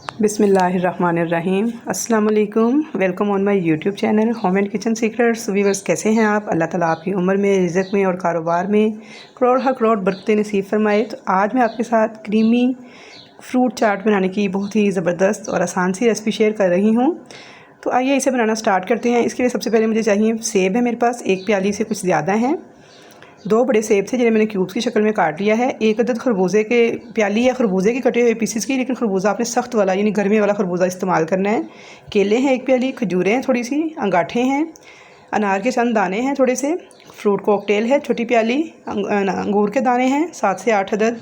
बिस्मिल्लाहिर्रहमानिर्रहीम। अस्सलाम वालेकुम। Welcome on my YouTube channel home and kitchen secrets. Viewers, कैसे हैं आप? अल्लाह ताला आपकी उम्र में, रिज़्क़ में और कारोबार में करोड़ हर करोड़ बरकतें नसीब फरमाए। तो आज मैं आपके साथ क्रीमी फ्रूट चाट बनाने की बहुत ही ज़बरदस्त और आसान सी रेसिपी शेयर कर रही हूँ। तो आइए इसे बनाना स्टार्ट करते हैं। इसके लिए सबसे पहले मुझे चाहिए सेब है मेरे पास, एक प्याली से कुछ ज़्यादा हैं। 2 बड़े सेब थे जिन्हें मैंने क्यूब्स की शक्ल में काट लिया है। 1 अदद खरबूजे के प्याली है खरबूजे के कटे हुए पीसेस की, लेकिन खरबूजा आपने सख्त वाला यानी गर्मी वाला खरबूजा इस्तेमाल करना है। केले हैं 1 प्याली, खजूरें हैं थोड़ी सी, अंगाठे हैं, अनार के चंद दाने हैं थोड़े से, फ्रूट कॉकटेल है छोटी प्याली, अंगूर के दाने हैं 7 से 8 अदद।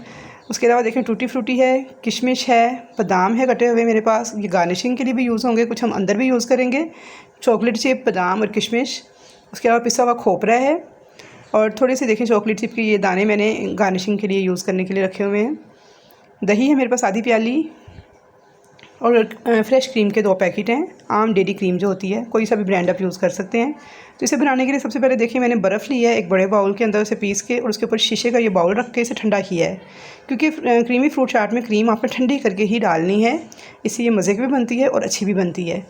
उसके अलावा देखें टूटी फ्रूटी है, किशमिश है, बादाम है कटे हुए मेरे पास। ये गार्निशिंग के लिए भी यूज़ होंगे, कुछ हम अंदर भी यूज़ करेंगे। चॉकलेट चिप, बादाम और किशमिश। उसके अलावा पिसा हुआ खोपरा है और थोड़ी सी देखें चॉकलेट चिप के ये दाने मैंने गार्निशिंग के लिए यूज़ करने के लिए रखे हुए हैं। दही है मेरे पास आधी प्याली और फ्रेश क्रीम के 2 पैकेट हैं। आम डेयरी क्रीम जो होती है, कोई सा भी ब्रांड आप यूज़ कर सकते हैं। तो इसे बनाने के लिए सबसे पहले देखिए मैंने बर्फ़ लिया है एक बड़े बाउल के अंदर, उसे पीस के और उसके ऊपर शीशे का ये बाउल रख के इसे ठंडा किया है, क्योंकि क्रीमी फ्रूट चाट में क्रीम आपने ठंडी करके ही डालनी है। इससे ये मज़े की भी बनती है और अच्छी भी बनती है।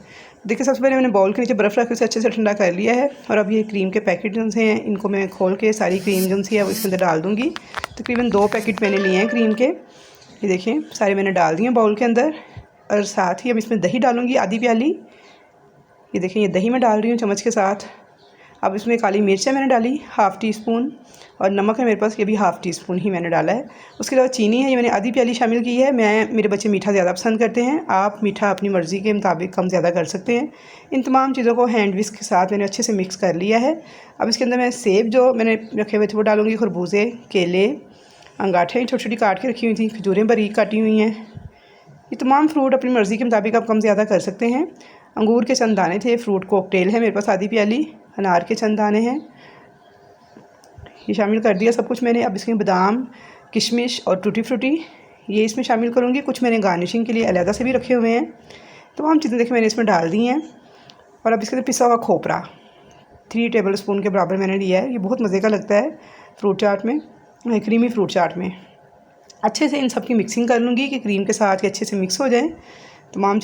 देखिए सबसे पहले मैंने बाउल के नीचे बर्फ़ रख के उसे अच्छे से ठंडा कर लिया है और अब ये क्रीम के पैकेट जो से हैं इनको मैं खोल के सारी क्रीम जो सी है वो इसके अंदर डाल दूँगी। तकरीबन 2 पैकेट मैंने लिए हैं क्रीम के। ये देखें सारे मैंने डाल दिए बाउल के अंदर और साथ ही अब इसमें दही डालूँगी आधी प्याली। ये देखें ये दही मैं डाल रही हूँ चम्मच के साथ। अब इसमें काली मिर्च है मैंने डाली हाफ़ टी स्पून और नमक है मेरे पास, ये भी हाफ़ टी स्पून ही मैंने डाला है। उसके अलावा चीनी है, ये मैंने आधी प्याली शामिल की है। मेरे बच्चे मीठा ज़्यादा पसंद करते हैं, आप मीठा अपनी मर्ज़ी के मुताबिक कम ज़्यादा कर सकते हैं। इन तमाम चीज़ों को हैंड विस्क के साथ मैंने अच्छे से मिक्स कर लिया है। अब इसके अंदर मैं सेब जो मैंने रखे हुए थे वो डालूँगी, खरबूजे, केले, अंगाठे छोटी छोटी काट के रखी हुई थी, खजूरें बारीक काटी हुई हैं। ये तमाम फ्रूट अपनी मर्ज़ी के मुताबिक आप कम ज़्यादा कर सकते हैं। अंगूर के चंद दाने थे, फ्रूट कॉकटेल है मेरे पास आधी प्याली, अनार के चंद दाने हैं, ये शामिल कर दिया सब कुछ मैंने। अब इसमें बादाम, किशमिश और टूटी फ्रूटी ये इसमें शामिल करूँगी। कुछ मैंने गार्निशिंग के लिए अलहदा से भी रखे हुए हैं। तमाम चीज़ें देखिए मैंने इसमें डाल दी हैं। और अब इसके अंदर पिसा हुआ खोपरा 3 टेबल स्पून के बराबर मैंने लिया है। ये बहुत मज़े का लगता है फ्रूट चाट में, क्रीमी फ्रूट चाट में। अच्छे से इन सब की मिक्सिंग कर लूँगी कि क्रीम के साथ ये अच्छे से मिक्स हो जाएँ तमाम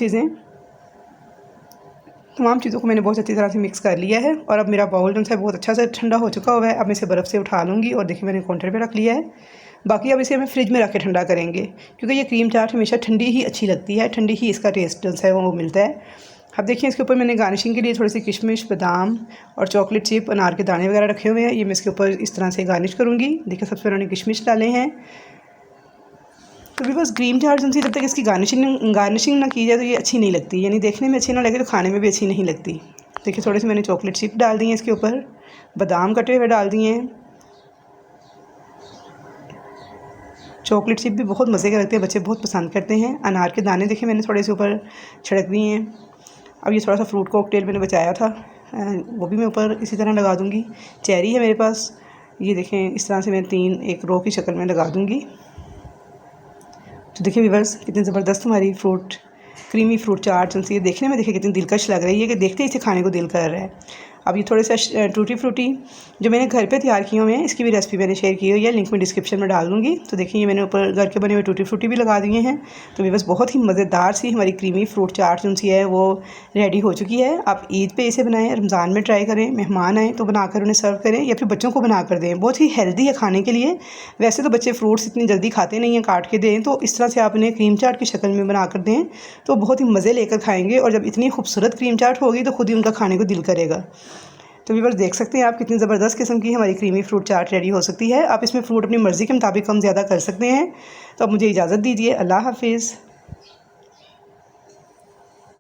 चीज़ों को मैंने बहुत अच्छी तरह से मिक्स कर लिया है। और अब मेरा बाउल जो है बहुत अच्छा से ठंडा हो चुका हुआ है। अब मैं इसे बर्फ़ से उठा लूँगी और देखिए मैंने काउंटर पे रख लिया है। बाकी अब इसे हमें फ्रिज में रख के ठंडा करेंगे, क्योंकि ये क्रीम चाट हमेशा ठंडी ही अच्छी लगती है, ठंडी ही इसका टेस्ट जो है वो मिलता है। अब देखिए इसके ऊपर मैंने गार्निशिंग के लिए थोड़ी सी किशमिश, बादाम और चॉकलेट चिप, अनार के दाने वगैरह रखे हुए हैं। ये मैं इसके ऊपर इस तरह से गार्निश करूँगी। देखिए सबसे पहले मैंने किशमिश डाले हैं। तो भी बस क्रीम चाट जो जब तक इसकी गार्निशिंग ना की जाए तो ये अच्छी नहीं लगती, यानी देखने में अच्छी ना लगे तो खाने में भी अच्छी नहीं लगती। देखिए थोड़े से मैंने चॉकलेट चिप डाल दिए इसके ऊपर, बादाम कटे हुए डाल दिए हैं। चॉकलेट चिप भी बहुत मज़े के लगते हैं, बच्चे बहुत पसंद करते हैं। अनार के दाने देखिए मैंने थोड़े से ऊपर छिड़क दिए हैं। अब ये थोड़ा सा फ्रूट कॉकटेल मैंने बचाया था, वो भी मैं ऊपर इसी तरह लगा दूँगी। चेरी है मेरे पास, ये देखें इस तरह से मैं 3 एक रो की शक्ल में लगा दूँगी। तो देखिए व्यूअर्स कितनी ज़बरदस्त हमारी क्रीमी फ्रूट चाट जो सी देखने में देखिए कितनी दिलकश लग रही है कि देखते ही इसे खाने को दिल कर रहा है। अब ये थोड़े से टूटी फ्रूटी जो मैंने घर पे तैयार किए हुए हैं, इसकी भी रेसिपी मैंने शेयर की हुई है, लिंक में डिस्क्रिप्शन में डाल दूँगी। तो देखिए ये मैंने ऊपर घर के बने हुए टूटी फ्रूटी भी लगा दिए हैं। तो व्यूअर्स बहुत ही मज़ेदार सी हमारी क्रीमी फ्रूट चाट जो सी है वो रेडी हो चुकी है। आप ईद पे इसे बनाएं, रमज़ान में ट्राई करें, मेहमान आएँ तो बनाकर उन्हें सर्व करें या फिर बच्चों को बना कर दें। बहुत ही हेल्दी है खाने के लिए। वैसे तो बच्चे फ्रूट्स इतनी जल्दी खाते नहीं हैं, काट के दें, तो इस तरह से आप इन्हें क्रीम चाट की शक्ल में बना कर दें तो बहुत ही मज़े लेकर खाएँगे। और जब इतनी खूबसूरत क्रीम चाट होगी तो खुद ही उनका खाने को दिल करेगा। तो व्यूअर्स देख सकते हैं आप कितनी ज़बरदस्त किस्म की हमारी क्रीमी फ्रूट चाट रेडी हो सकती है। आप इसमें फ्रूट अपनी मर्ज़ी के मुताबिक कम ज़्यादा कर सकते हैं। तो अब मुझे इजाज़त दीजिए, अल्लाह हाफ़िज़।